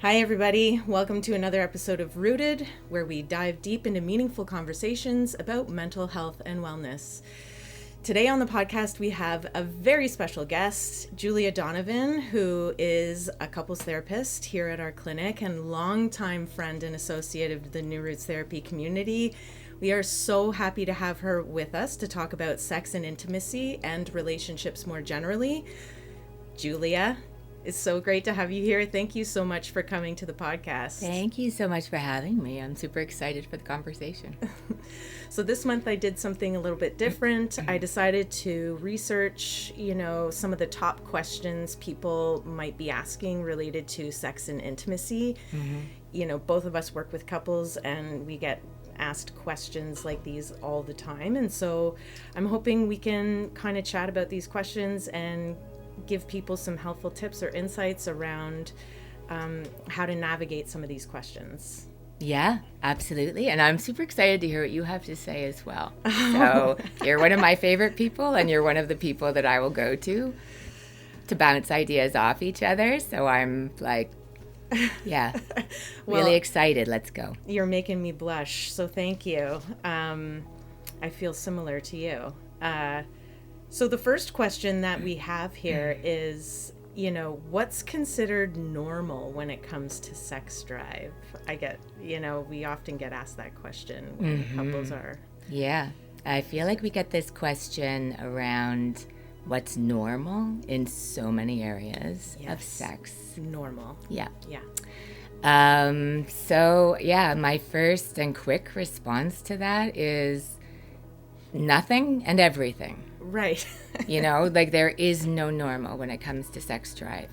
Hi, everybody. Welcome to another episode of Rooted, where we dive deep into meaningful conversations about mental health and wellness. Today on the podcast, we have a very special guest, Julia Donovan, who is a couples therapist here at our clinic and longtime friend and associate of the New Roots Therapy community. We are so happy to have her with us to talk about sex and intimacy and relationships more generally. Julia, it's so great to have you here. Thank you so much for coming to the podcast. Thank you so much for having me. I'm super excited for the conversation. So this month I did something a little bit different. I decided to research, some of the top questions people might be asking related to sex and intimacy. Mm-hmm. Both of us work with couples and we get asked questions like these all the time. And so I'm hoping we can kind of chat about these questions and give people some helpful tips or insights around how to navigate some of these questions. Yeah, absolutely. And I'm super excited to hear what you have to say as well. So you're one of my favorite people, and you're one of the people that I will go to bounce ideas off each other. So I'm like, yeah, really excited. Let's go. You're making me blush, so thank you. I feel similar to you. So the first question that we have here is, what's considered normal when it comes to sex drive? We often get asked that question when couples are. Yeah, I feel like we get this question around what's normal in so many areas of sex. Normal. Yeah. Yeah. My first and quick response to that is nothing and everything. Right. There is no normal when it comes to sex drive.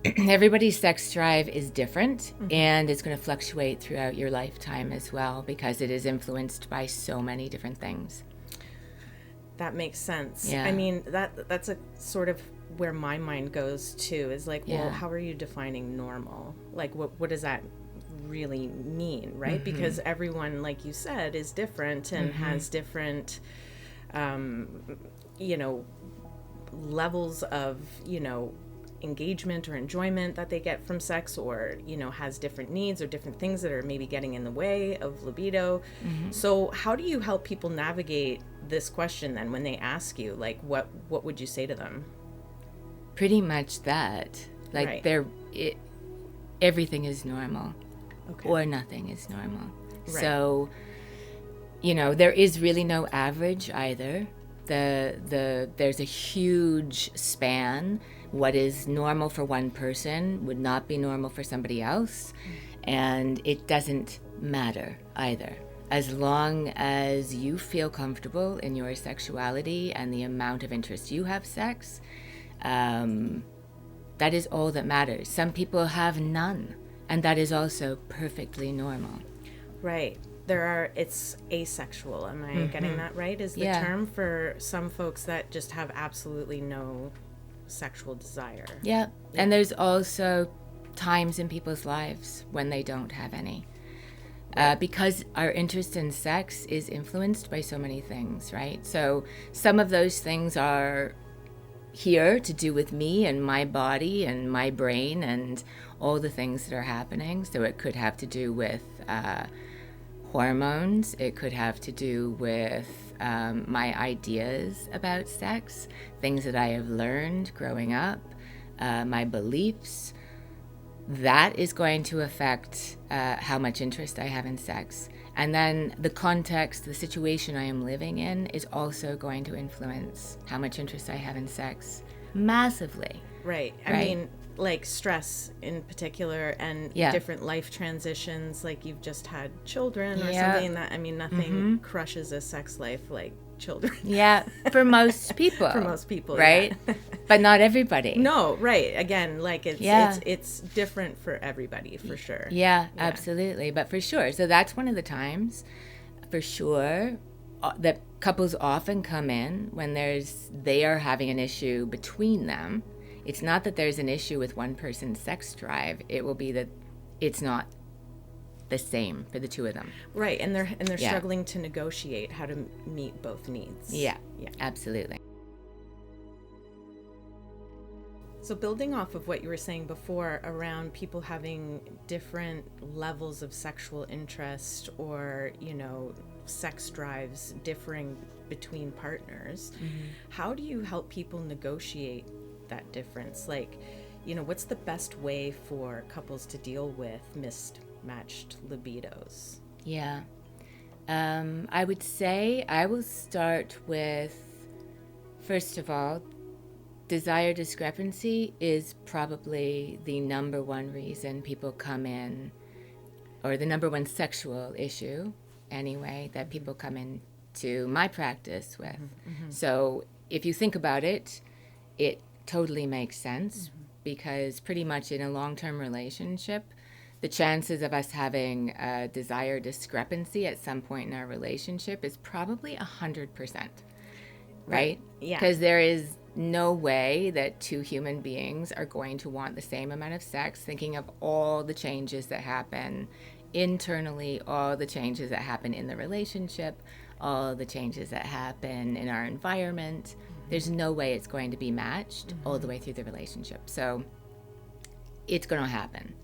Everybody's sex drive is different, and it's going to fluctuate throughout your lifetime as well because it is influenced by so many different things. That makes sense. Yeah. I mean, that's a sort of where my mind goes too, is like, well, how are you defining normal? Like, what does that really mean, right? Because everyone, like you said, is different and has different levels of, engagement or enjoyment that they get from sex, or, has different needs or different things that are maybe getting in the way of libido. So how do you help people navigate this question then when they ask you, like, what would you say to them? Pretty much that. Like, right. Everything is normal. Okay. Or nothing is normal. Right. So, there is really no average either. There's a huge span. What is normal for one person would not be normal for somebody else. And it doesn't matter either. As long as you feel comfortable in your sexuality and the amount of interest you have sex, that is all that matters. Some people have none. And that is also perfectly normal. Right. It's asexual. Am I getting that right? Is the term for some folks that just have absolutely no sexual desire. Yeah. And there's also times in people's lives when they don't have any. Because our interest in sex is influenced by so many things, right? So some of those things are here to do with me and my body and my brain and all the things that are happening. So it could have to do with hormones. It could have to do with my ideas about sex, things that I have learned growing up, my beliefs. That is going to affect how much interest I have in sex. And then the context, the situation I am living in is also going to influence how much interest I have in sex massively. Right. I mean, like stress in particular and different life transitions, like you've just had children or something that, nothing crushes a sex life like children. Yeah, for most people. For most people, right? Yeah. But not everybody. No, right. Again, like it's different for everybody, for sure. Yeah, absolutely. But for sure. So that's one of the times, for sure, that couples often come in when they are having an issue between them. It's not that there's an issue with one person's sex drive. It will be that it's not the same for the two of them. Right, and they're struggling to negotiate how to meet both needs. Yeah, absolutely. So building off of what you were saying before around people having different levels of sexual interest or, sex drives differing between partners, how do you help people negotiate that difference? Like, what's the best way for couples to deal with mismatched libidos? Yeah. I would say I will start with, first of all, desire discrepancy is probably the number one reason people come in, or the number one sexual issue anyway, that people come in to my practice with. So if you think about it, it totally makes sense because pretty much in a long-term relationship, the chances of us having a desire discrepancy at some point in our relationship is probably 100%, right? Yeah. Because there is no way that two human beings are going to want the same amount of sex, thinking of all the changes that happen internally, all the changes that happen in the relationship, all the changes that happen in our environment. There's no way it's going to be matched all the way through the relationship. So it's going to happen.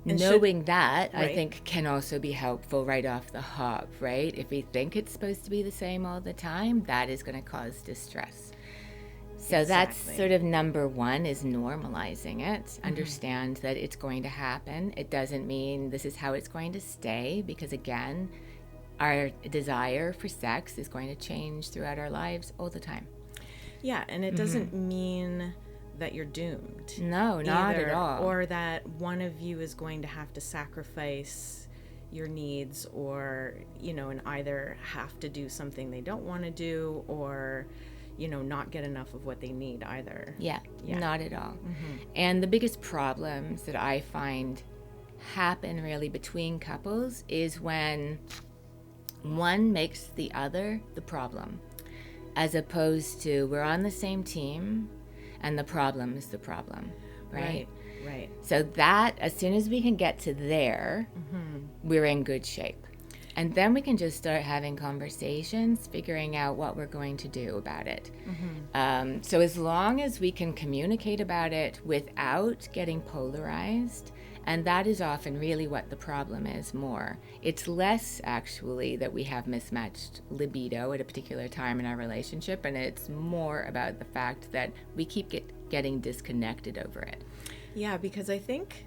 And knowing that, right, I think can also be helpful right off the hop, right? If we think it's supposed to be the same all the time, that is going to cause distress. So that's sort of number one, is normalizing it. Understand that it's going to happen. It doesn't mean this is how it's going to stay, because again, our desire for sex is going to change throughout our lives all the time. Yeah, and it doesn't mean that you're doomed. No, not at all. Or that one of you is going to have to sacrifice your needs, or, and either have to do something they don't want to do, or not get enough of what they need either. Yeah. Not at all. And the biggest problems that I find happen really between couples is when one makes the other the problem, as opposed to we're on the same team and the problem is the problem, right? Right. So that, as soon as we can get to there, we're in good shape. And then we can just start having conversations, figuring out what we're going to do about it. So as long as we can communicate about it without getting polarized, and that is often really what the problem is more. It's less actually that we have mismatched libido at a particular time in our relationship, and it's more about the fact that we keep getting disconnected over it. Yeah, because I think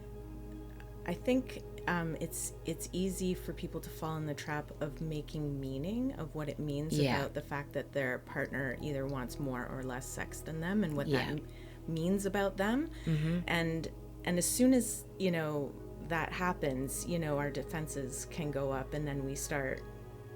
it's easy for people to fall in the trap of making meaning of what it means about the fact that their partner either wants more or less sex than them, and what that means about them. And as soon as that happens, our defenses can go up, and then we start,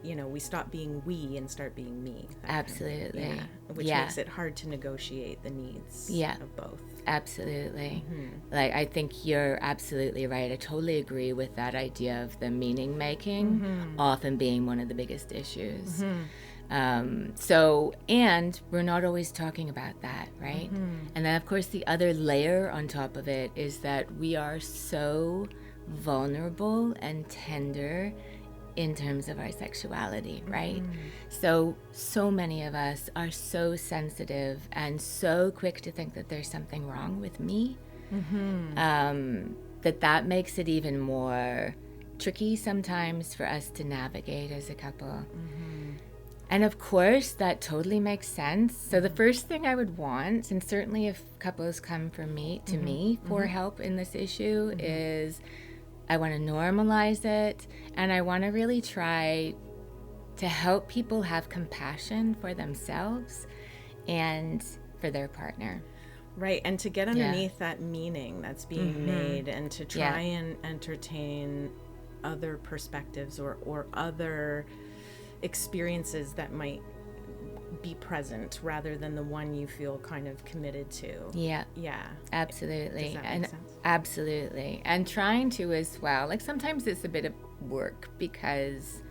we stop being we and start being me. Absolutely. Which makes it hard to negotiate the needs of both. Absolutely. Like, I think you're absolutely right. I totally agree with that idea of the meaning making often being one of the biggest issues. And we're not always talking about that, right? And then, of course, the other layer on top of it is that we are so vulnerable and tender in terms of our sexuality, right? So many of us are so sensitive and so quick to think that there's something wrong with me, that makes it even more tricky sometimes for us to navigate as a couple. And of course, that totally makes sense. So the first thing I would want, and certainly if couples come to me for help in this issue, is I want to normalize it, and I want to really try to help people have compassion for themselves and for their partner. Right, and to get underneath that meaning that's being made, and to try and entertain other perspectives or other experiences that might be present rather than the one you feel kind of committed to. Yeah. Absolutely. Does that make sense? Absolutely. And trying to as well, like sometimes it's a bit of work because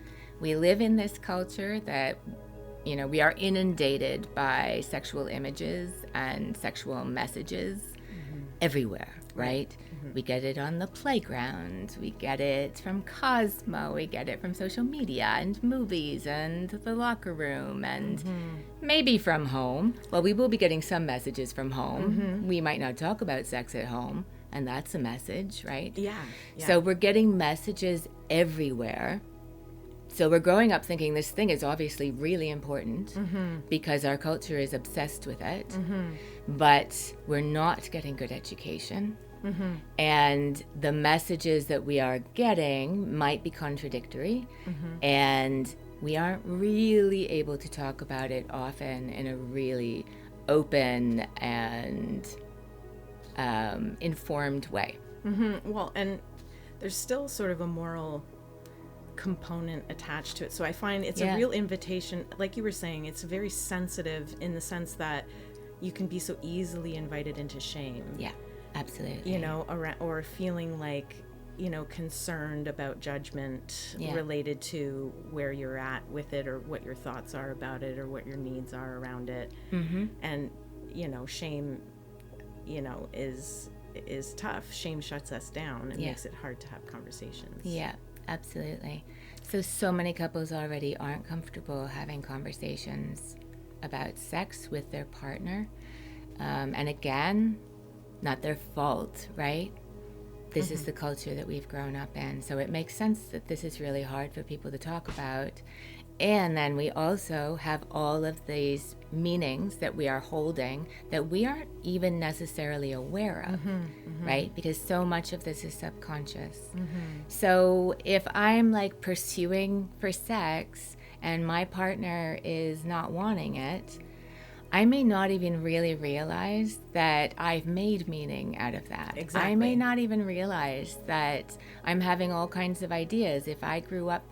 we live in this culture that, we are inundated by sexual images and sexual messages everywhere, right? We get it on the playground. We get it from Cosmo. We get it from social media and movies and the locker room and maybe from home. Well, we will be getting some messages from home. We might not talk about sex at home, and that's a message, right? Yeah. So we're getting messages everywhere. So we're growing up thinking this thing is obviously really important because our culture is obsessed with it, but we're not getting good education. And the messages that we are getting might be contradictory, and we aren't really able to talk about it often in a really open and informed way. Well, and there's still sort of a moral component attached to it. So I find it's a real invitation. Like you were saying, it's very sensitive in the sense that you can be so easily invited into shame. Yeah, absolutely. You know, or feeling like, you know, concerned about judgment related to where you're at with it or what your thoughts are about it or what your needs are around it. And, you know, shame, you know, is tough. Shame shuts us down and makes it hard to have conversations. Yeah, absolutely. So many couples already aren't comfortable having conversations about sex with their partner. And again, not their fault, right? This is the culture that we've grown up in. So it makes sense that this is really hard for people to talk about. And then we also have all of these meanings that we are holding that we aren't even necessarily aware of, right? Because so much of this is subconscious. So if I'm like pursuing for sex and my partner is not wanting it, I may not even really realize that I've made meaning out of that. Exactly. I may not even realize that I'm having all kinds of ideas. If I grew up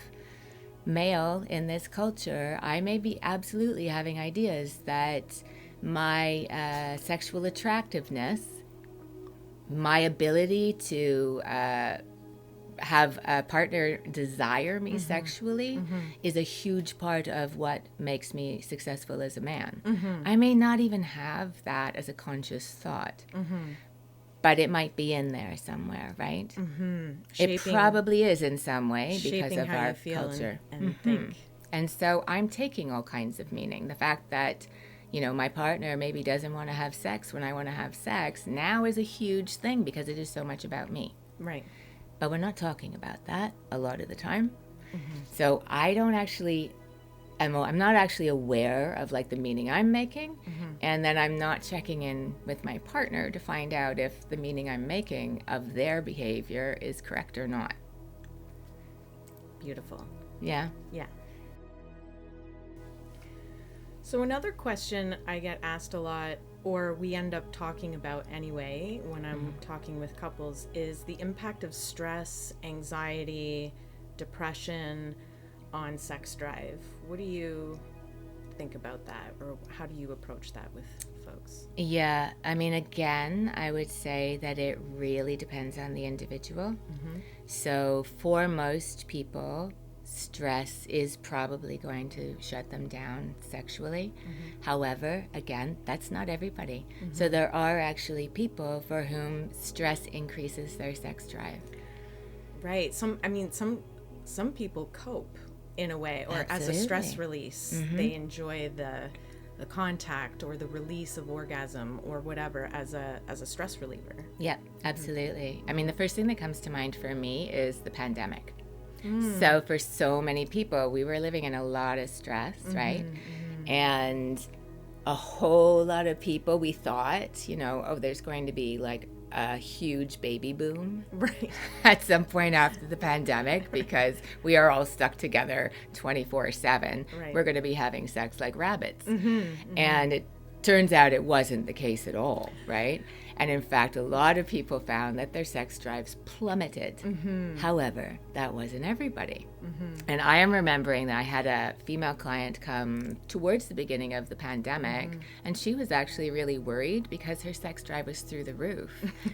male in this culture, I may be absolutely having ideas that my sexual attractiveness, my ability to have a partner desire me sexually is a huge part of what makes me successful as a man. I may not even have that as a conscious thought, but it might be in there somewhere, right? It probably is in some way because of our culture. And think. And so I'm taking all kinds of meaning. The fact that, you know, my partner maybe doesn't want to have sex when I want to have sex now is a huge thing because it is so much about me. Right. But we're not talking about that a lot of the time. So I don't actually, I'm not actually aware of like the meaning I'm making. And then I'm not checking in with my partner to find out if the meaning I'm making of their behavior is correct or not. Beautiful. Yeah. Yeah. So another question I get asked a lot, or we end up talking about anyway when I'm talking with couples, is the impact of stress, anxiety, depression on sex drive. What do you think about that, or how do you approach that with folks? Yeah, I mean, again, I would say that it really depends on the individual. So for most people, stress is probably going to shut them down sexually. However, again, that's not everybody. So there are actually people for whom stress increases their sex drive. Right. Some people cope in a way, or as a stress release. They enjoy the contact or the release of orgasm or whatever as a stress reliever. Yeah, absolutely. I mean, the first thing that comes to mind for me is the pandemic. So for so many people, we were living in a lot of stress, right? And a whole lot of people, we thought, you know, oh, there's going to be like a huge baby boom Right. at some point after the pandemic because we are all stuck together 24/7. Right. We're going to be having sex like rabbits. And it turns out it wasn't the case at all, right? And in fact, a lot of people found that their sex drives plummeted. However, that wasn't everybody. And I am remembering that I had a female client come towards the beginning of the pandemic, and she was actually really worried because her sex drive was through the roof.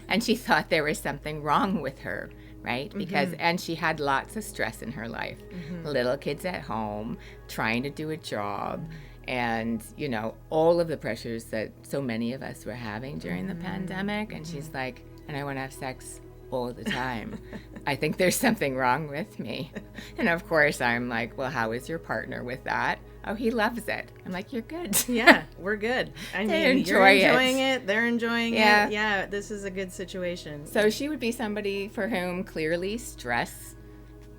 And she thought there was something wrong with her, right? Because, and she had lots of stress in her life. Little kids at home, trying to do a job, and, you know, all of the pressures that so many of us were having during the pandemic. And she's like, and I want to have sex all the time. I think there's something wrong with me. And of course, I'm like, well, how is your partner with that? Oh, he loves it. I'm like, you're good. Yeah, we're good. I mean, you're enjoying it. They're enjoying it. Yeah, this is a good situation. So she would be somebody for whom clearly stress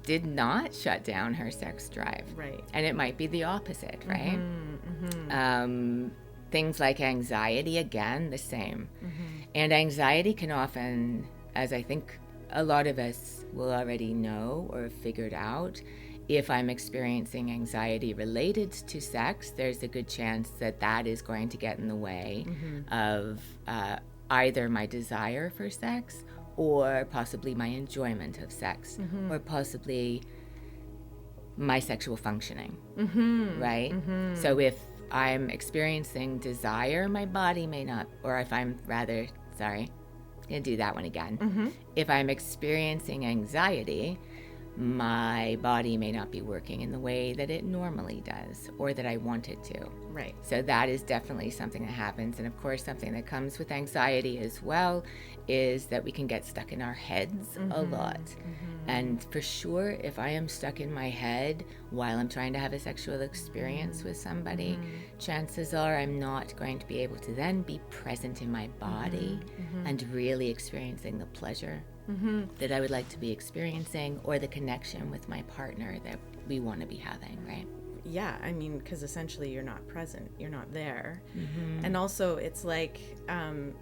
did not shut down her sex drive. Right. And it might be the opposite, right? Things like anxiety, again, the same. And anxiety can often, as I think a lot of us will already know or have figured out, if I'm experiencing anxiety related to sex, there's a good chance that that is going to get in the way of either my desire for sex or possibly my enjoyment of sex or possibly my sexual functioning, right? So if I'm experiencing desire, my body may not, or if I'm rather, sorry, I'm going to do that one again. If I'm experiencing anxiety, my body may not be working in the way that it normally does or that I want it to. Right. So that is definitely something that happens. And of course, something that comes with anxiety as well is that we can get stuck in our heads a lot. And for sure, if I am stuck in my head while I'm trying to have a sexual experience with somebody, chances are I'm not going to be able to then be present in my body and really experiencing the pleasure that I would like to be experiencing or the connection with my partner that we want to be having, right? Yeah, I mean, because essentially you're not present, you're not there. And also it's like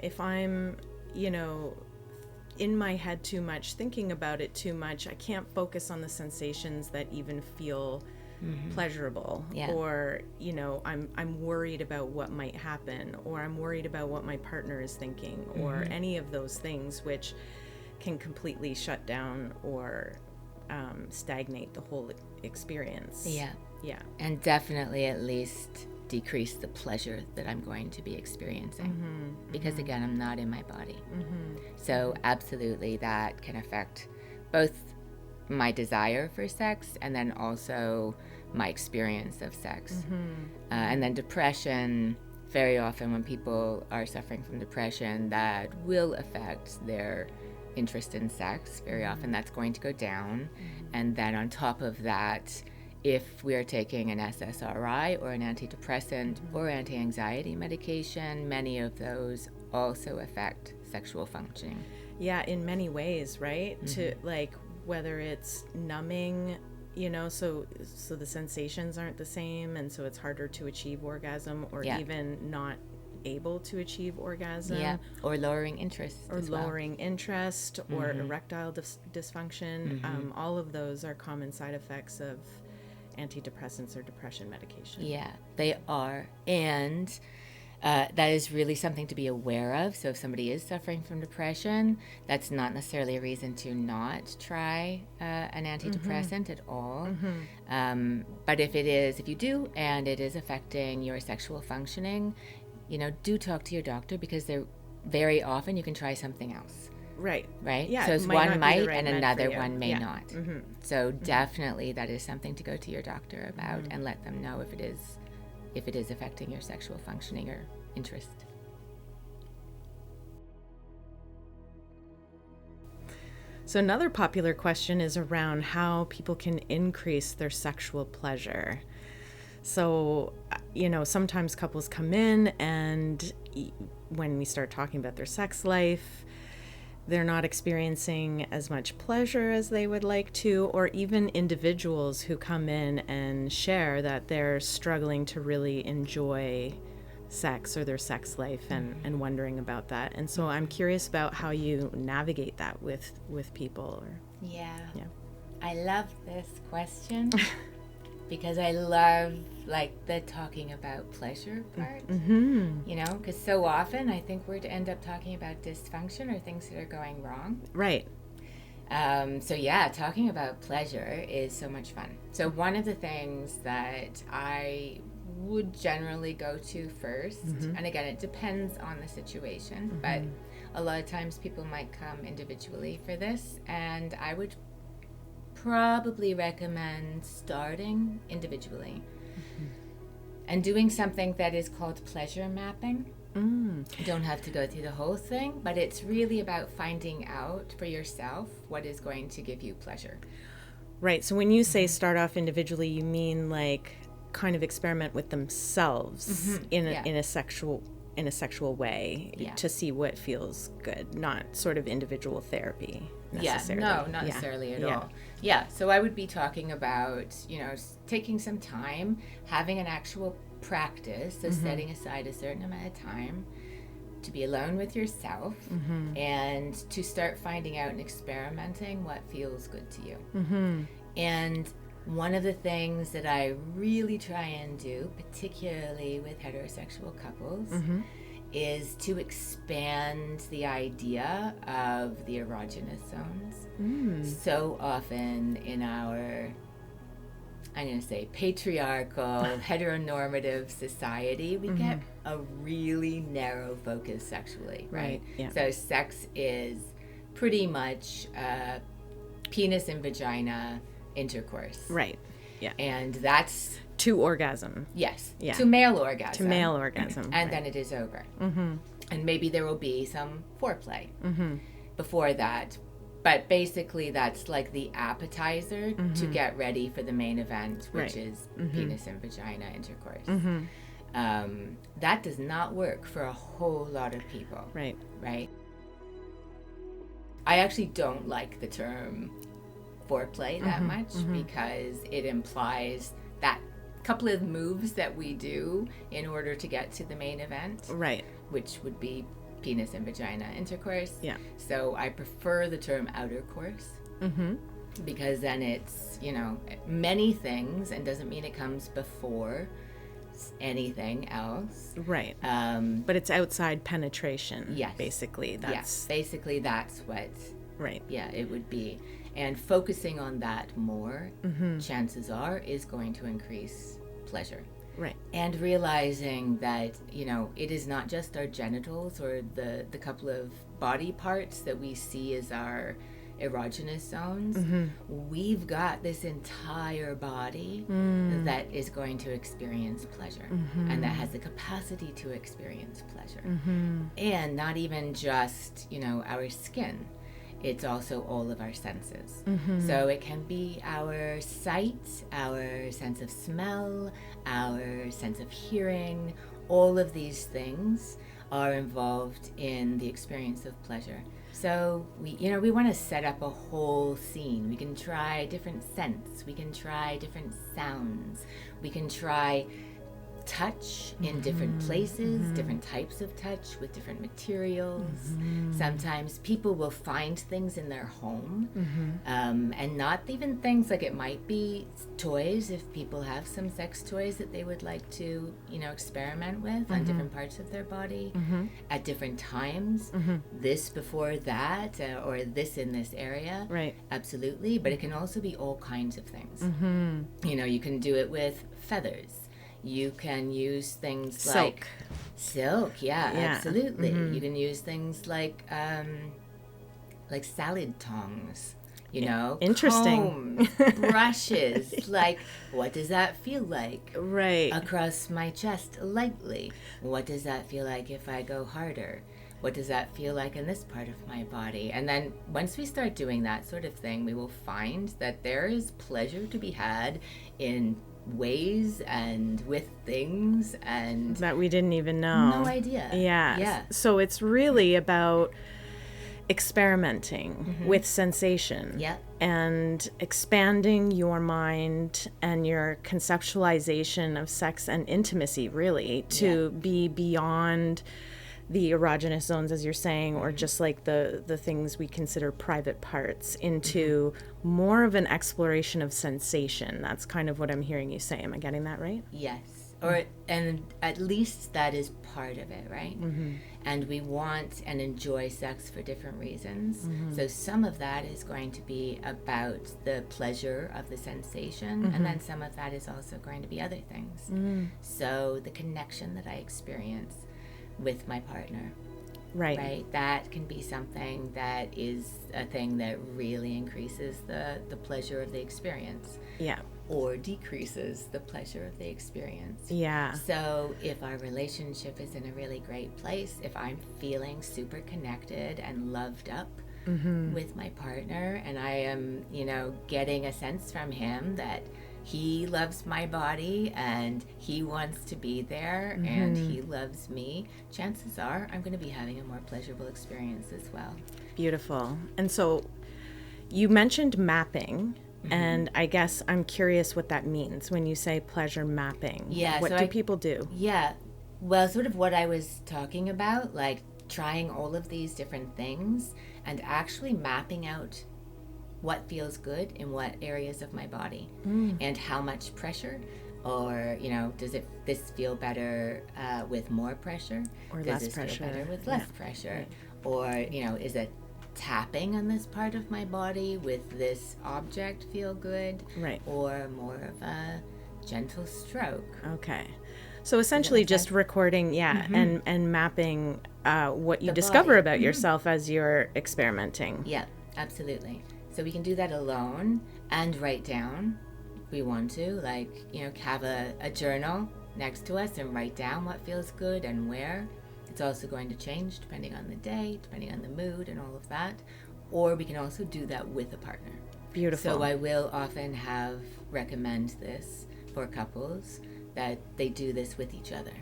if I'm, in my head too much, thinking about it too much, I can't focus on the sensations that even feel pleasurable, or I'm worried about what might happen, or I'm worried about what my partner is thinking, or any of those things, which can completely shut down or stagnate the whole experience. Yeah. And definitely at least decrease the pleasure that I'm going to be experiencing because again, I'm not in my body. So absolutely that can affect both my desire for sex and then also my experience of sex. And then depression, very often when people are suffering from depression, that will affect their interest in sex. Very often that's going to go down. And then on top of that, if we are taking an SSRI or an antidepressant or anti-anxiety medication, many of those also affect sexual functioning. Yeah, in many ways, right? To like whether it's numbing, so the sensations aren't the same, and so it's harder to achieve orgasm, or even not able to achieve orgasm, or lowering interest, or erectile dysfunction. All of those are common side effects of antidepressants or depression medication. Yeah, they are. And that is really something to be aware of. So if somebody is suffering from depression, that's not necessarily a reason to not try an antidepressant at all. But if you do, and it is affecting your sexual functioning, do talk to your doctor, because they're very often you can try something else. Right. Yeah. So one might and another one may not. So definitely that is something to go to your doctor about and let them know if it is affecting your sexual functioning or interest. So another popular question is around how people can increase their sexual pleasure. So, sometimes couples come in and when we start talking about their sex life, they're not experiencing as much pleasure as they would like to, or even individuals who come in and share that they're struggling to really enjoy sex or their sex life and wondering about that. And so I'm curious about how you navigate that with people. Yeah. I love this question because I love the talking about pleasure part, because so often I think we're to end up talking about dysfunction or things that are going wrong. Right. So talking about pleasure is so much fun. So one of the things that I would generally go to first, and again, it depends on the situation, but a lot of times people might come individually for this, and I would probably recommend starting individually and doing something that is called pleasure mapping. You don't have to go through the whole thing, but it's really about finding out for yourself what is going to give you pleasure. Right. So when you say start off individually, you mean like kind of experiment with themselves in a sexual way to see what feels good, not sort of individual therapy necessarily. No, not necessarily at all. Yeah, so I would be talking about, taking some time, having an actual practice, so setting aside a certain amount of time to be alone with yourself and to start finding out and experimenting what feels good to you. And one of the things that I really try and do, particularly with heterosexual couples, is to expand the idea of the erogenous zones. So often in our, I'm going to say, patriarchal, heteronormative society, we get a really narrow focus sexually, right? Yeah. So sex is pretty much penis and vagina intercourse. Right. Yeah. And that's... to orgasm. Yes. Yeah. To male orgasm. To male orgasm. And then it is over. And maybe there will be some foreplay before that. But basically that's like the appetizer to get ready for the main event, which is penis and vagina intercourse. That does not work for a whole lot of people. Right. Right? I actually don't like the term foreplay that much because it implies that couple of moves that we do in order to get to the main event, right, which would be penis and vagina intercourse. Yeah. So I prefer the term outer course because then it's, many things, and doesn't mean it comes before anything else. Right. But it's outside penetration. Yes. Basically. Basically that's what. Right. Yeah, it would be. And focusing on that more, chances are, is going to increase pleasure. Right. And realizing that, it is not just our genitals or the couple of body parts that we see as our erogenous zones. We've got this entire body that is going to experience pleasure and that has the capacity to experience pleasure. And not even just, our skin. It's also all of our senses. So it can be our sight, our sense of smell, our sense of hearing. All of these things are involved in the experience of pleasure. So we want to set up a whole scene. We can try different scents. We can try different sounds. We can try touch in different places, different types of touch with different materials. Sometimes people will find things in their home and not even things like, it might be toys, if people have some sex toys that they would like to experiment with on different parts of their body at different times, this before that, or this in this area. Right. Absolutely. But it can also be all kinds of things. You can do it with feathers. You can use things like silk. Yeah. Absolutely. You can use things like salad tongs, interesting, combs, brushes. Like, what does that feel like? Right. Across my chest lightly. What does that feel like if I go harder? What does that feel like in this part of my body? And then once we start doing that sort of thing, we will find that there is pleasure to be had in ways and with things and that we didn't even know. No idea. Yeah. So it's really about experimenting with sensation. Yep. And expanding your mind and your conceptualization of sex and intimacy, really, to be beyond the erogenous zones, as you're saying, or just like the things we consider private parts, into more of an exploration of sensation. That's kind of what I'm hearing you say. Am I getting that right? Yes. And at least that is part of it, right? And we want and enjoy sex for different reasons. So some of that is going to be about the pleasure of the sensation, and then some of that is also going to be other things. So the connection that I experience with my partner. Right. That can be something that is a thing that really increases the pleasure of the experience. Yeah. or decreases the pleasure of the experience. Yeah. So if our relationship is in a really great place, if I'm feeling super connected and loved up with my partner, and I am, getting a sense from him that he loves my body and he wants to be there and he loves me, chances are I'm going to be having a more pleasurable experience as well. Beautiful. And so you mentioned mapping, and I guess I'm curious what that means when you say pleasure mapping. Yeah. What do people do? Yeah. Well, sort of what I was talking about, like trying all of these different things and actually mapping out what feels good in what areas of my body and how much pressure, or does this feel better with more pressure, Or does less this pressure? feel better with less pressure, Right. or is it tapping on this part of my body with this object feel good, Right. or more of a gentle stroke? Okay. So essentially just recording, and mapping what you discover body. about yourself as you're experimenting. Yeah, absolutely. So we can do that alone and write down if we want to, have a journal next to us and write down what feels good and where. It's also going to change depending on the day, depending on the mood and all of that. Or we can also do that with a partner. Beautiful. So I will often recommend this for couples, that they do this with each other.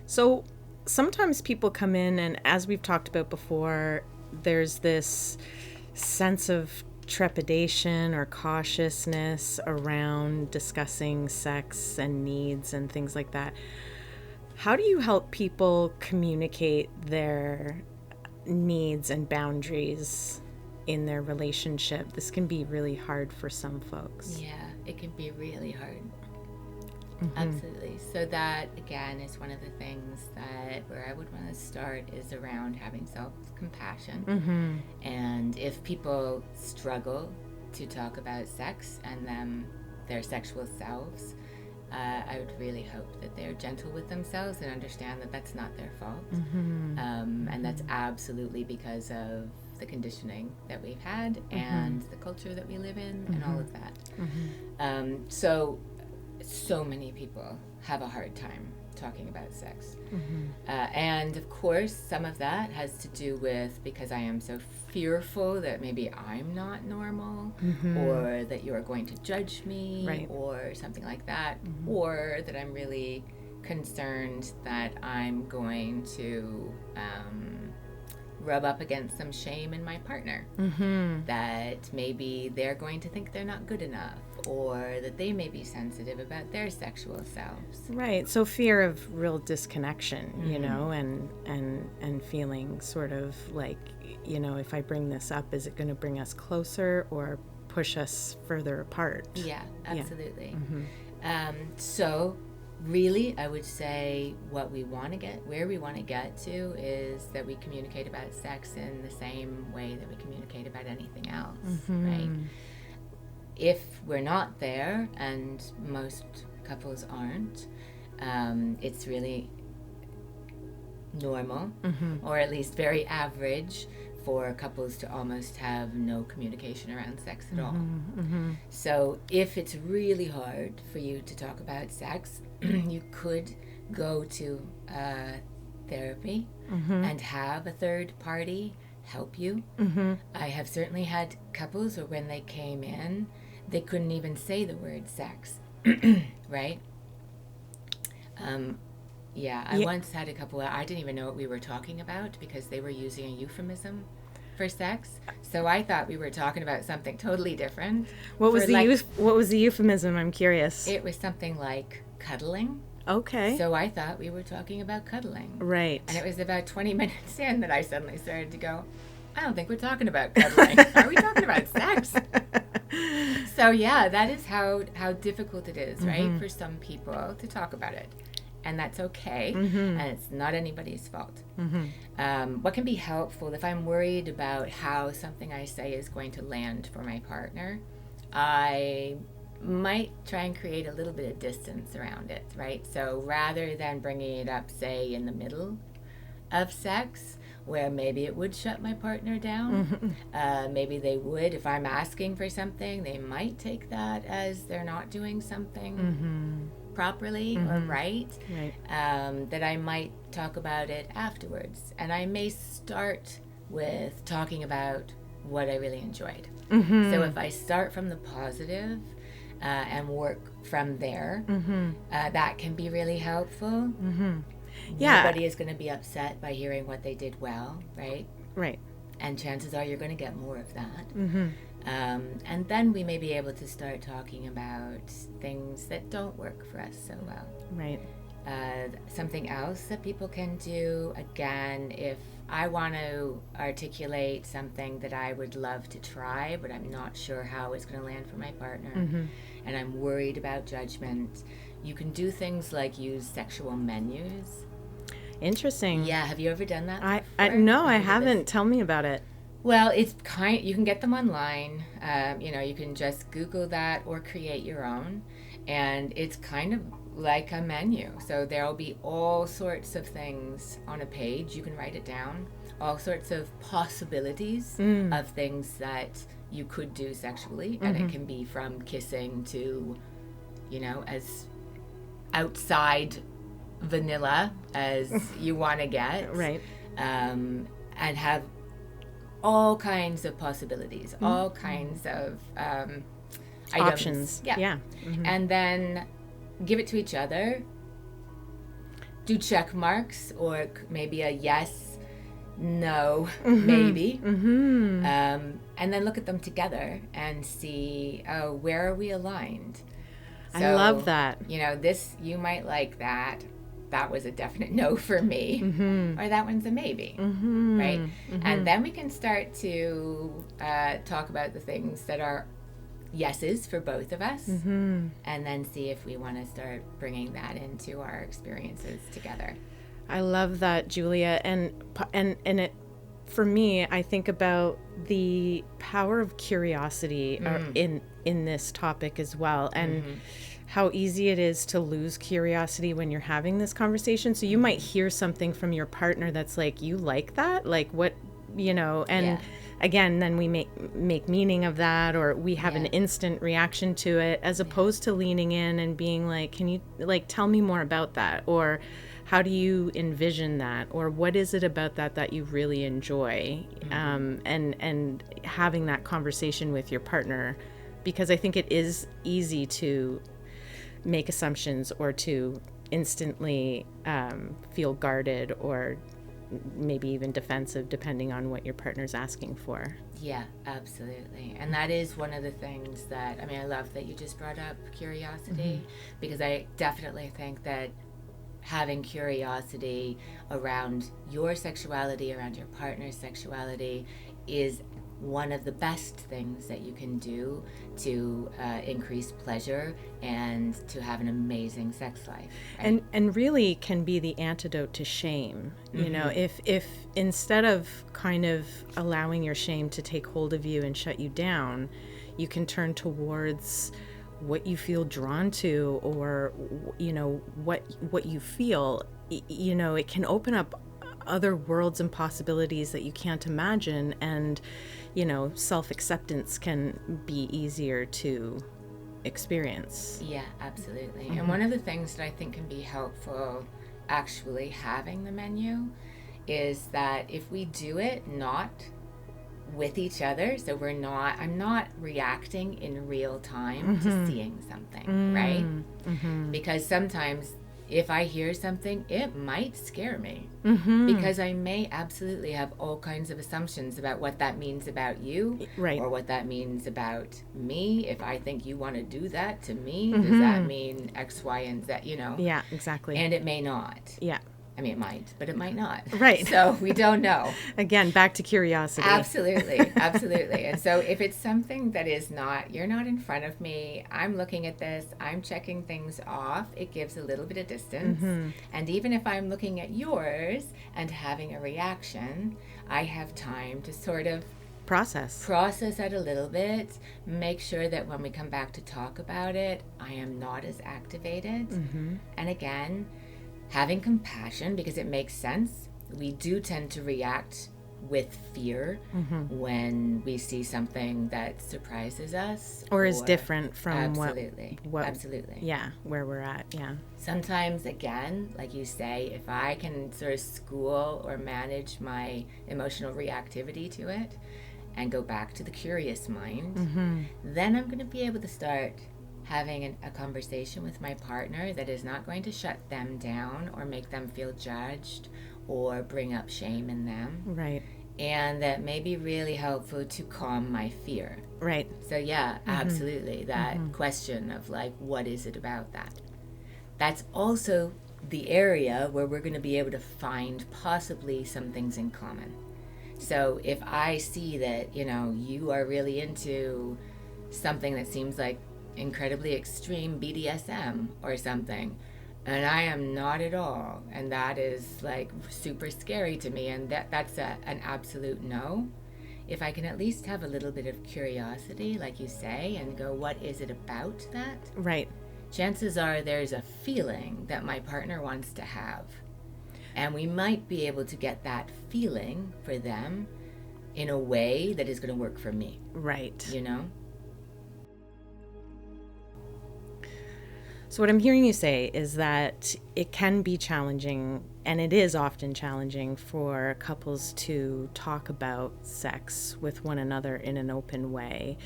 So sometimes people come in, and as we've talked about before, there's this sense of trepidation or cautiousness around discussing sex and needs and things like that. How do you help people communicate their needs and boundaries in their relationship? This can be really hard for some folks. Yeah, it can be really hard. Absolutely. So that, again, is one of the things that where I would want to start is around having self-compassion. And if people struggle to talk about sex and their sexual selves, I would really hope that they're gentle with themselves and understand that that's not their fault. And that's absolutely because of the conditioning that we've had and the culture that we live in and all of that. So many people have a hard time talking about sex. And of course, some of that has to do with because I am so fearful that maybe I'm not normal, or that you are going to judge me, Right. or something like that, or that I'm really concerned that I'm going to rub up against some shame in my partner, that maybe they're going to think they're not good enough, or that they may be sensitive about their sexual selves. Right. So fear of real disconnection, and feeling sort of like, if I bring this up, is it going to bring us closer or push us further apart? Yeah, absolutely. So really, I would say where we want to get to is that we communicate about sex in the same way that we communicate about anything else, right? If we're not there, and most couples aren't, it's really normal, or at least very average, for couples to almost have no communication around sex at all. So if it's really hard for you to talk about sex, you could go to therapy and have a third party help you. I have certainly had couples where when they came in, they couldn't even say the word sex, right? I once had a couple where I didn't even know what we were talking about because they were using a euphemism for sex. So I thought we were talking about something totally different. What was the euphemism? I'm curious. It was something like cuddling. Okay. So I thought we were talking about cuddling. Right. And it was about 20 minutes in that I suddenly started to go, I don't think we're talking about cuddling. Are we talking about sex? So yeah, that is how difficult it is, right, for some people to talk about it. And that's okay, and it's not anybody's fault. What can be helpful, if I'm worried about how something I say is going to land for my partner, I might try and create a little bit of distance around it, right? So rather than bringing it up, say, in the middle of sex, where maybe it would shut my partner down. Maybe they would, if I'm asking for something, they might take that as they're not doing something properly or right. That I might talk about it afterwards. And I may start with talking about what I really enjoyed. So if I start from the positive and work from there, that can be really helpful. Nobody is going to be upset by hearing what they did well, right? Right. And chances are you're going to get more of that. And then we may be able to start talking about things that don't work for us so well. Right. Something else that people can do, again, if I want to articulate something that I would love to try, but I'm not sure how it's going to land for my partner, and I'm worried about judgment, you can do things like use sexual menus. Interesting. Yeah, have you ever done that No, I haven't. Tell me about it. Well, you can get them online. You can just Google that or create your own, and it's kind of like a menu. So there'll be all sorts of things on a page. You can write it down. All sorts of possibilities of things that you could do sexually, and it can be from kissing to, as outside vanilla as you want to get. Right. And have all kinds of possibilities, all kinds of options. Items. Yeah. And then give it to each other. Do check marks or maybe a yes, no, maybe. And then look at them together and see, where are we aligned? So, I love that. This, you might like that. That was a definite no for me. Or that one's a maybe, right? And then we can start to talk about the things that are yeses for both of us, and then see if we want to start bringing that into our experiences together. I love that, Julia. And it, for me, I think about the power of curiosity in this topic as well, and how easy it is to lose curiosity when you're having this conversation. So you might hear something from your partner that's like, you like that? Like what, and again, then we make meaning of that, or we have an instant reaction to it, as opposed to leaning in and being like, can you tell me more about that? Or how do you envision that? Or what is it about that you really enjoy? And having that conversation with your partner, because I think it is easy to make assumptions or to instantly feel guarded or maybe even defensive, depending on what your partner's asking for. Yeah, absolutely. And that is one of the things that, I love that you just brought up curiosity, because I definitely think that having curiosity around your sexuality, around your partner's sexuality, is one of the best things that you can do to increase pleasure and to have an amazing sex life, right? And really can be the antidote to shame. If instead of kind of allowing your shame to take hold of you and shut you down, you can turn towards what you feel drawn to, or what you feel, it can open up other worlds and possibilities that you can't imagine, and self-acceptance can be easier to experience. Yeah, absolutely. And one of the things that I think can be helpful actually having the menu is that if we do it not with each other, so I'm not reacting in real time to seeing something, right? Because sometimes if I hear something, it might scare me, because I may absolutely have all kinds of assumptions about what that means about you, right, or what that means about me. If I think you want to do that to me, does that mean X, Y, and Z, Yeah, exactly. And it may not. Yeah. It might, but it might not. Right. So we don't know. Again, back to curiosity. Absolutely. Absolutely. And so if it's something that is not, you're not in front of me, I'm looking at this, I'm checking things off, it gives a little bit of distance. And even if I'm looking at yours and having a reaction, I have time to sort of process it a little bit, make sure that when we come back to talk about it, I am not as activated. And again, having compassion, because it makes sense. we do tend to react with fear when we see something that surprises us or is different from absolutely where we're at. Sometimes, again, like you say, if I can sort of school or manage my emotional reactivity to it and go back to the curious mind, then I'm going to be able to start having a conversation with my partner that is not going to shut them down or make them feel judged or bring up shame in them. Right. And that may be really helpful to calm my fear. Right. So yeah, absolutely. That question of like, what is it about that? That's also the area where we're going to be able to find possibly some things in common. So if I see that, you are really into something that seems like incredibly extreme BDSM or something, and I am not at all, and that is like super scary to me, and that's an absolute no. If I can at least have a little bit of curiosity, like you say, and go, what is it about that? Right. Chances are there's a feeling that my partner wants to have, and we might be able to get that feeling for them in a way that is going to work for me. Right. So what I'm hearing you say is that it can be challenging, and it is often challenging for couples to talk about sex with one another in an open way.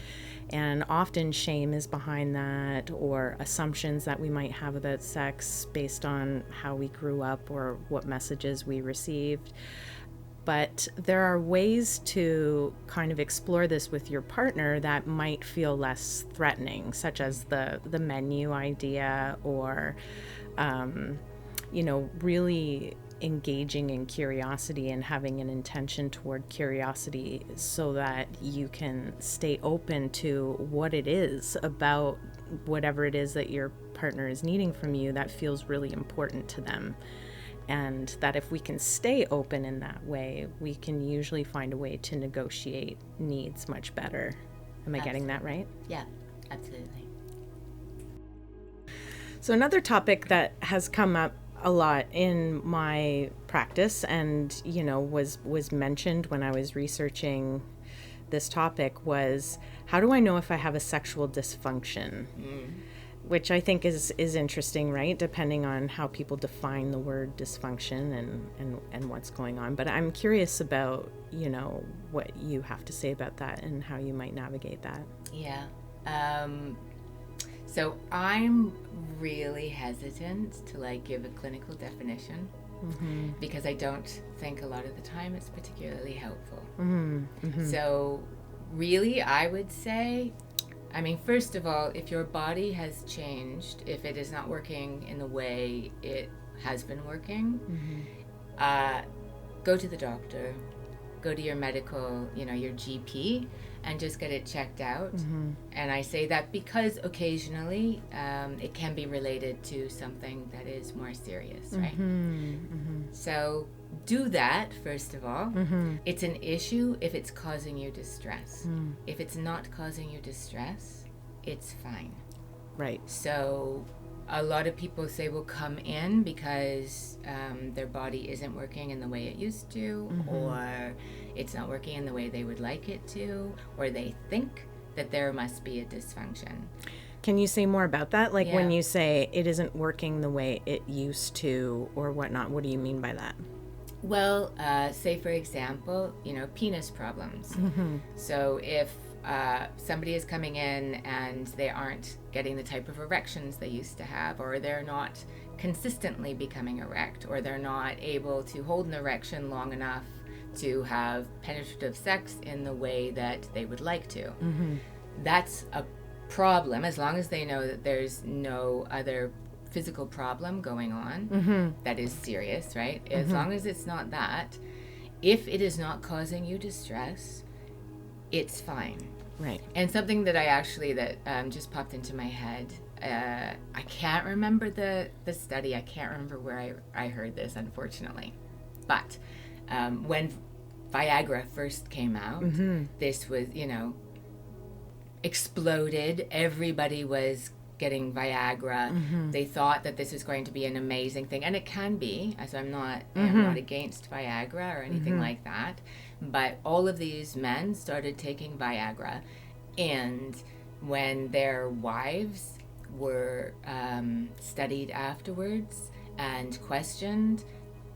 And often shame is behind that, or assumptions that we might have about sex based on how we grew up or what messages we received. But there are ways to kind of explore this with your partner that might feel less threatening, such as the menu idea, or, really engaging in curiosity and having an intention toward curiosity so that you can stay open to what it is about whatever it is that your partner is needing from you that feels really important to them. And that if we can stay open in that way, we can usually find a way to negotiate needs much better. Am I getting that right? Yeah, absolutely. So another topic that has come up a lot in my practice and, was mentioned when I was researching this topic was, how do I know if I have a sexual dysfunction? Which I think is interesting, right? Depending on how people define the word dysfunction and what's going on. But I'm curious about, what you have to say about that and how you might navigate that. Yeah. So I'm really hesitant to give a clinical definition because I don't think a lot of the time it's particularly helpful. So really, I would say, first of all, if your body has changed, if it is not working in the way it has been working, go to the doctor, go to your medical, your GP, and just get it checked out. And I say that because occasionally it can be related to something that is more serious, right? So do that, first of all. It's an issue if it's causing you distress. If it's not causing you distress, it's fine. Right. So a lot of people say will come in because their body isn't working in the way it used to, or it's not working in the way they would like it to, or they think that there must be a dysfunction. Can you say more about that? When you say it isn't working the way it used to or whatnot, what do you mean by that? Well, say for example, penis problems. So if somebody is coming in and they aren't getting the type of erections they used to have, or they're not consistently becoming erect, or they're not able to hold an erection long enough to have penetrative sex in the way that they would like to. That's a problem, as long as they know that there's no other physical problem going on that is serious, right? As long as it's not that, if it is not causing you distress, it's fine. Right. And something that I actually, that just popped into my head, I can't remember the study, I can't remember where I heard this, unfortunately. But when Viagra first came out, this was, exploded. Everybody was getting Viagra. They thought that this is going to be an amazing thing, and it can be. So I'm not against Viagra or anything like that. But all of these men started taking Viagra, and when their wives were studied afterwards and questioned,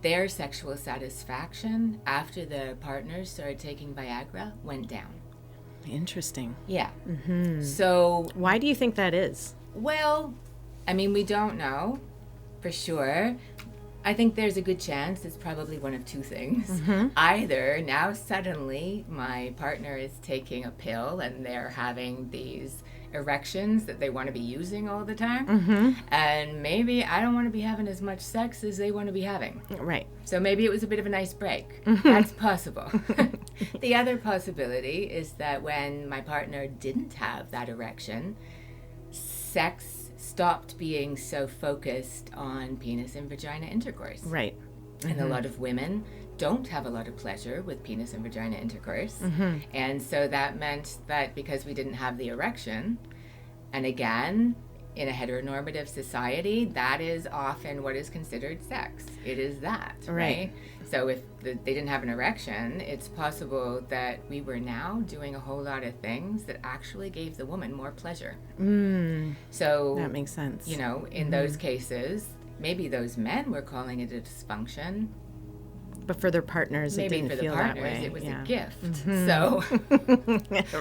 their sexual satisfaction after the partners started taking Viagra went down. Interesting. Yeah. So why do you think that is? Well, I mean, we don't know for sure. I think there's a good chance it's probably one of two things. Either now suddenly my partner is taking a pill and they're having these erections that they want to be using all the time, and maybe I don't want to be having as much sex as they want to be having. Right. So maybe it was a bit of a nice break. That's possible. The other possibility is that when my partner didn't have that erection, sex stopped being so focused on penis and vagina intercourse. Right. And a lot of women don't have a lot of pleasure with penis and vagina intercourse. And so that meant that because we didn't have the erection, and again, in a heteronormative society, that is often what is considered sex. It is that, right? So if they didn't have an erection, it's possible that we were now doing a whole lot of things that actually gave the woman more pleasure. So that makes sense. You know, in those cases, maybe those men were calling it a dysfunction. But for their partners, maybe it didn't feel that way. It was a gift. So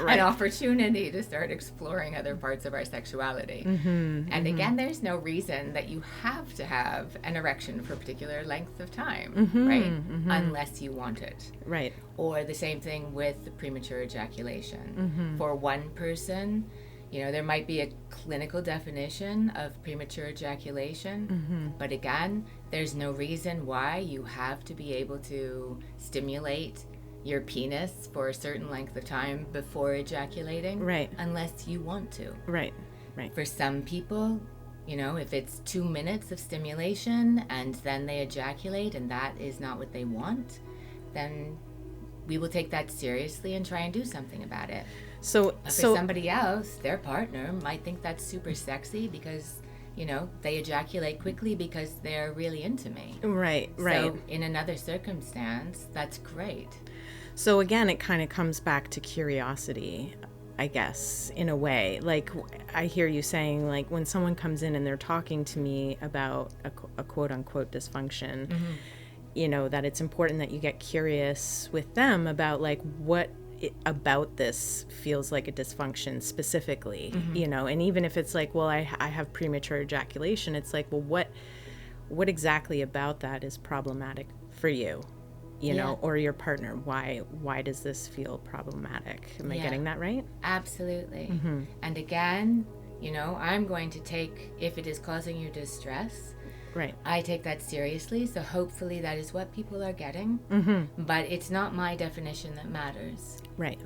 an opportunity to start exploring other parts of our sexuality. And again, there's no reason that you have to have an erection for a particular length of time, right? Unless you want it. Right. Or the same thing with premature ejaculation. For one person, you know, there might be a clinical definition of premature ejaculation, but again, there's no reason why you have to be able to stimulate your penis for a certain length of time before ejaculating, right? Unless you want to. Right, right. For some people, you know, if it's 2 minutes of stimulation and then they ejaculate and that is not what they want, then we will take that seriously and try and do something about it. So for somebody else, their partner might think that's super sexy because, you know, they ejaculate quickly because they're really into me. Right. So in another circumstance, that's great. So again, it kind of comes back to curiosity, I guess, in a way. Like, I hear you saying, like, when someone comes in and they're talking to me about a quote-unquote dysfunction, you know, that it's important that you get curious with them about, like, what about this feels like a dysfunction specifically, you know, and even if it's like, well, I have premature ejaculation, it's like, well, what exactly about that is problematic for you, you know, or your partner? Why does this feel problematic? Am I getting that right? Absolutely. And again, you know, I'm going to take, if it is causing you distress, right, I take that seriously, so hopefully that is what people are getting. But it's not my definition that matters. Right?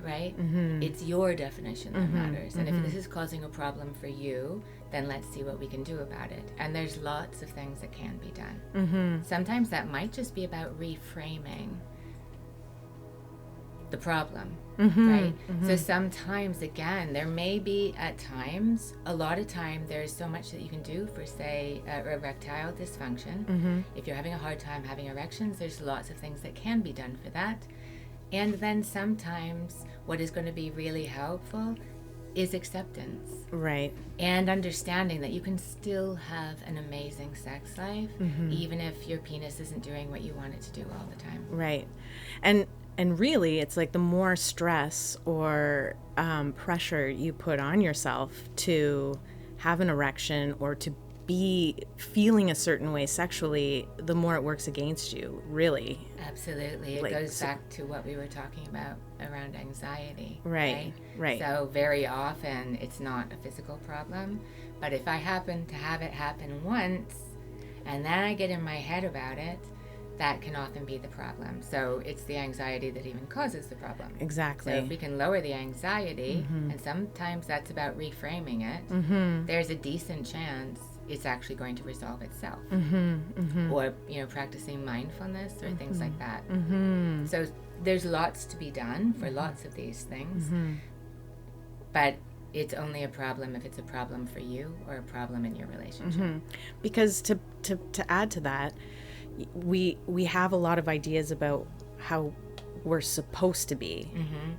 It's your definition that matters. And if this is causing a problem for you, then let's see what we can do about it. And there's lots of things that can be done. Sometimes that might just be about reframing the problem, right? So sometimes, again, there may be at times, a lot of time, there's so much that you can do for, say, erectile dysfunction. If you're having a hard time having erections, there's lots of things that can be done for that. And then sometimes what is going to be really helpful is acceptance. Right. And understanding that you can still have an amazing sex life, even if your penis isn't doing what you want it to do all the time. Right. And really, it's like the more stress or pressure you put on yourself to have an erection or to be feeling a certain way sexually, the more it works against you, really. Absolutely. It goes back to what we were talking about around anxiety. Right. So very often it's not a physical problem, but if I happen to have it happen once and then I get in my head about it, that can often be the problem. So it's the anxiety that even causes the problem. Exactly. So if we can lower the anxiety, and sometimes that's about reframing it, there's a decent chance it's actually going to resolve itself. Or, you know, practicing mindfulness or things like that. So there's lots to be done for lots of these things. But it's only a problem if it's a problem for you or a problem in your relationship. Because to add to that, we have a lot of ideas about how we're supposed to be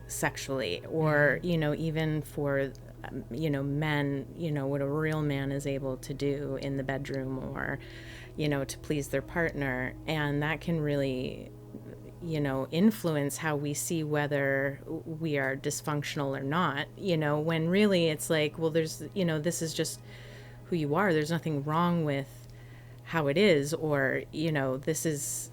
sexually, or even for men, what a real man is able to do in the bedroom, or to please their partner, and that can really influence how we see whether we are dysfunctional or not, when really it's like, well, there's this is just who you are. There's nothing wrong with how it is, or this is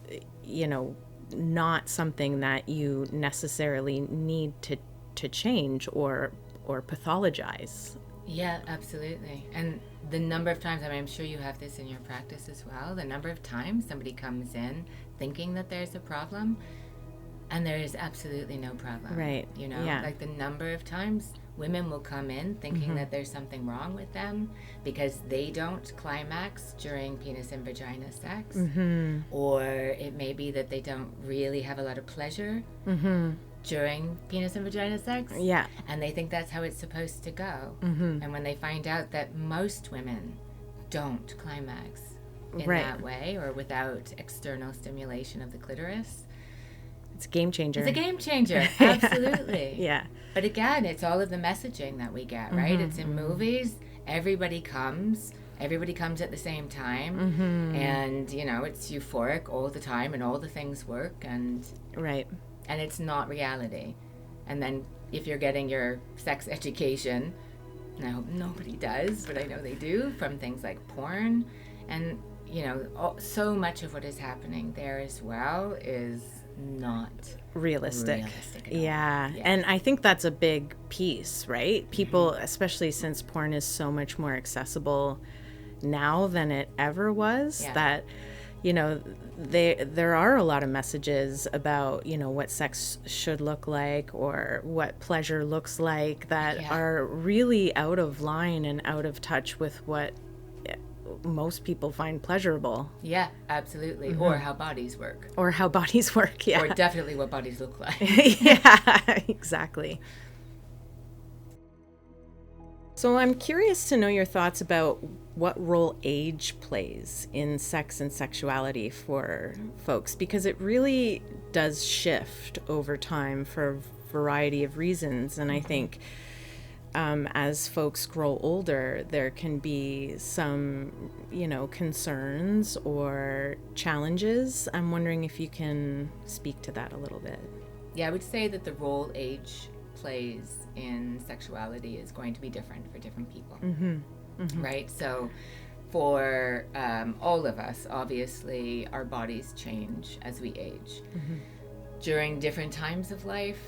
not something that you necessarily need to change or pathologize. Yeah, absolutely. And the number of times, I mean, I'm sure you have this in your practice as well, the number of times somebody comes in thinking that there's a problem and there is absolutely no problem. Right. Yeah. Like the number of times women will come in thinking that there's something wrong with them because they don't climax during penis and vagina sex, or it may be that they don't really have a lot of pleasure during penis and vagina sex. Yeah. And they think that's how it's supposed to go. And when they find out that most women don't climax in that way or without external stimulation of the clitoris, it's a game changer. It's a game changer. Absolutely. Yeah. But again, it's all of the messaging that we get, right? It's in movies. Everybody comes at the same time. And, it's euphoric all the time and all the things work. And it's not reality. And then if you're getting your sex education, and I hope nobody does, but I know they do, from things like porn. And, so much of what is happening there as well is not realistic at all. Yeah. And I think that's a big piece, right? People, especially since porn is so much more accessible now than it ever was, that there are a lot of messages about what sex should look like or what pleasure looks like that are really out of line and out of touch with what most people find pleasurable. Yeah, absolutely. Or how bodies work. Or definitely what bodies look like. Yeah, exactly. So I'm curious to know your thoughts about what role age plays in sex and sexuality for folks, because it really does shift over time for a variety of reasons. And I think as folks grow older, there can be some, concerns or challenges. I'm wondering if you can speak to that a little bit. Yeah, I would say that the role age plays in sexuality is going to be different for different people. Right? So for all of us, obviously, our bodies change as we age. During different times of life,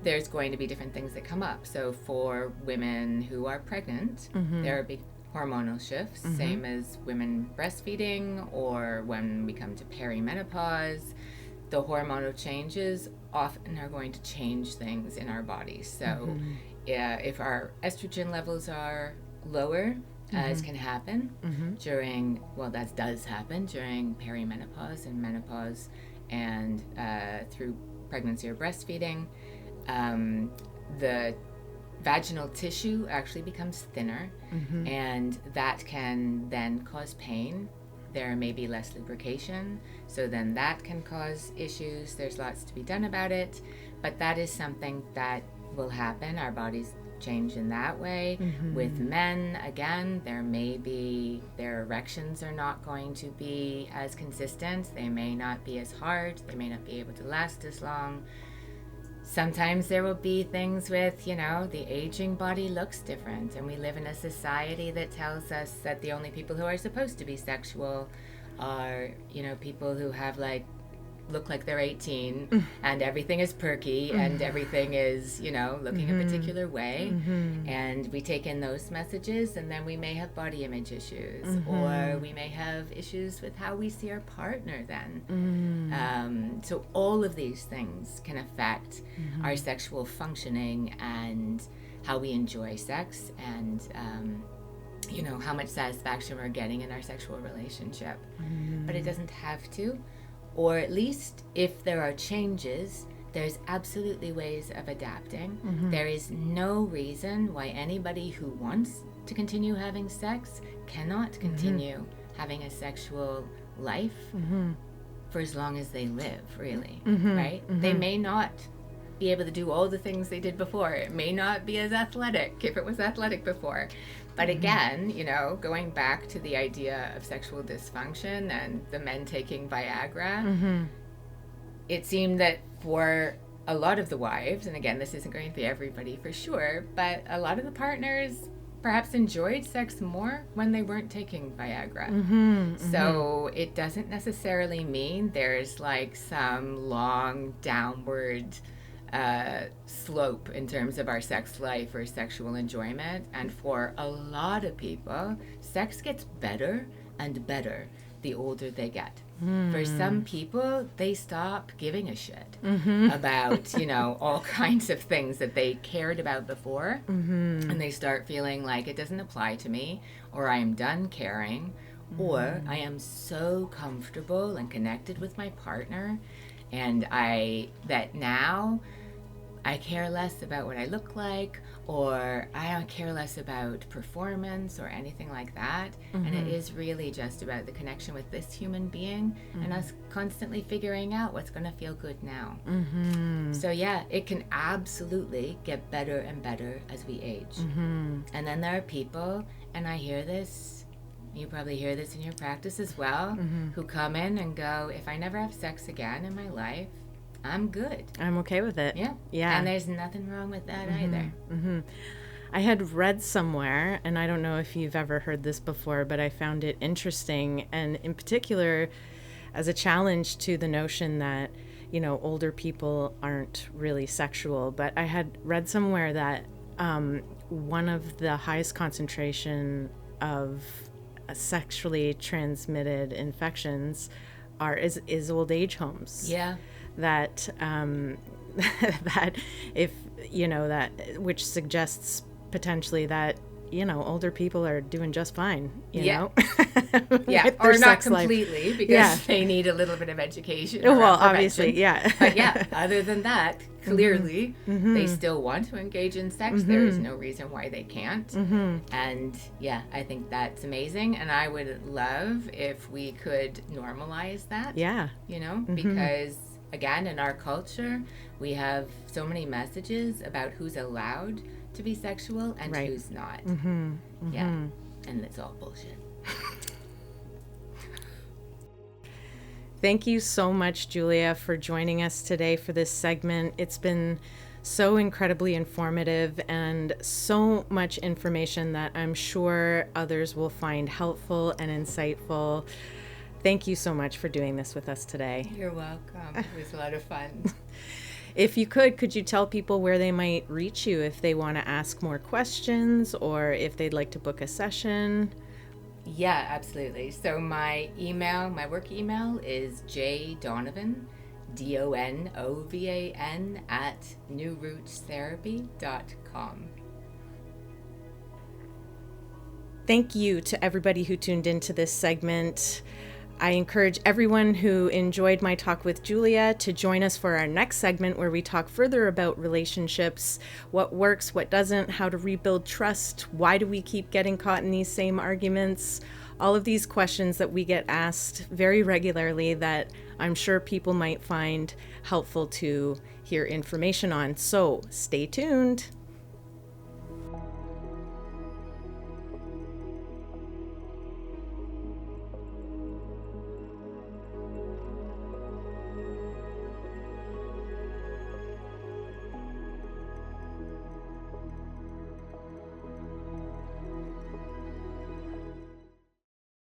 there's going to be different things that come up. So for women who are pregnant, there are big hormonal shifts, same as women breastfeeding, or when we come to perimenopause. The hormonal changes often are going to change things in our bodies. So if our estrogen levels are lower, as can happen that does happen during perimenopause and menopause, and through pregnancy or breastfeeding, the vaginal tissue actually becomes thinner, and that can then cause pain. There may be less lubrication, so then that can cause issues. There's lots to be done about it, but that is something that will happen. Our bodies change in that way. With men, again, their erections are not going to be as consistent. They may not be as hard. They may not be able to last as long. Sometimes there will be things with, the aging body looks different, and we live in a society that tells us that the only people who are supposed to be sexual are, people who have look like they're 18 and everything is perky and everything is, looking a particular way. And we take in those messages, and then we may have body image issues, or we may have issues with how we see our partner then. So all of these things can affect our sexual functioning and how we enjoy sex, and how much satisfaction we're getting in our sexual relationship. But it doesn't have to. Or at least if there are changes, There's absolutely ways of adapting. There is no reason why anybody who wants to continue having sex cannot continue having a sexual life for as long as they live, really, right? They may not be able to do all the things they did before. It may not be as athletic if it was athletic before. But again, you know, going back to the idea of sexual dysfunction and the men taking Viagra, it seemed that for a lot of the wives, and again, this isn't going to be everybody for sure, but a lot of the partners perhaps enjoyed sex more when they weren't taking Viagra. So it doesn't necessarily mean there's like some long downward slope in terms of our sex life or sexual enjoyment. And for a lot of people, sex gets better and better the older they get. For some people, they stop giving a shit about, you know, all kinds of things that they cared about before. And they start feeling like it doesn't apply to me, or I am done caring, or I am so comfortable and connected with my partner, and that now I care less about what I look like, or I don't care less about performance or anything like that. And it is really just about the connection with this human being and us constantly figuring out what's going to feel good now. So yeah, it can absolutely get better and better as we age. And then there are people, and I hear this, you probably hear this in your practice as well, who come in and go, if I never have sex again in my life, I'm good. I'm okay with it. Yeah. Yeah. And there's nothing wrong with that either. I had read somewhere, and I don't know if you've ever heard this before, but I found it interesting, and in particular as a challenge to the notion that, you know, older people aren't really sexual. But I had read somewhere that one of the highest concentration of sexually transmitted infections is old age homes. Yeah. That that if, you know, that, which suggests potentially that, you know, older people are doing just fine, you know? Yeah, or not completely, because they need a little bit of education. Well, obviously, But yeah, other than that, clearly, they still want to engage in sex. There is no reason why they can't. And yeah, I think that's amazing. And I would love if we could normalize that. Yeah. You know, because again, in our culture, we have so many messages about who's allowed to be sexual and who's not. Yeah. And it's all bullshit. Thank you so much, Julia, for joining us today for this segment. It's been so incredibly informative and so much information that I'm sure others will find helpful and insightful. Thank you so much for doing this with us today. You're welcome. It was a lot of fun. If you could you tell people where they might reach you if they want to ask more questions or if they'd like to book a session? Yeah, absolutely. So my work email is jdonovan, DONOVAN @newrootstherapy.com. Thank you to everybody who tuned into this segment. I encourage everyone who enjoyed my talk with Julia to join us for our next segment where we talk further about relationships, what works, what doesn't, how to rebuild trust, why do we keep getting caught in these same arguments, all of these questions that we get asked very regularly that I'm sure people might find helpful to hear information on. So stay tuned.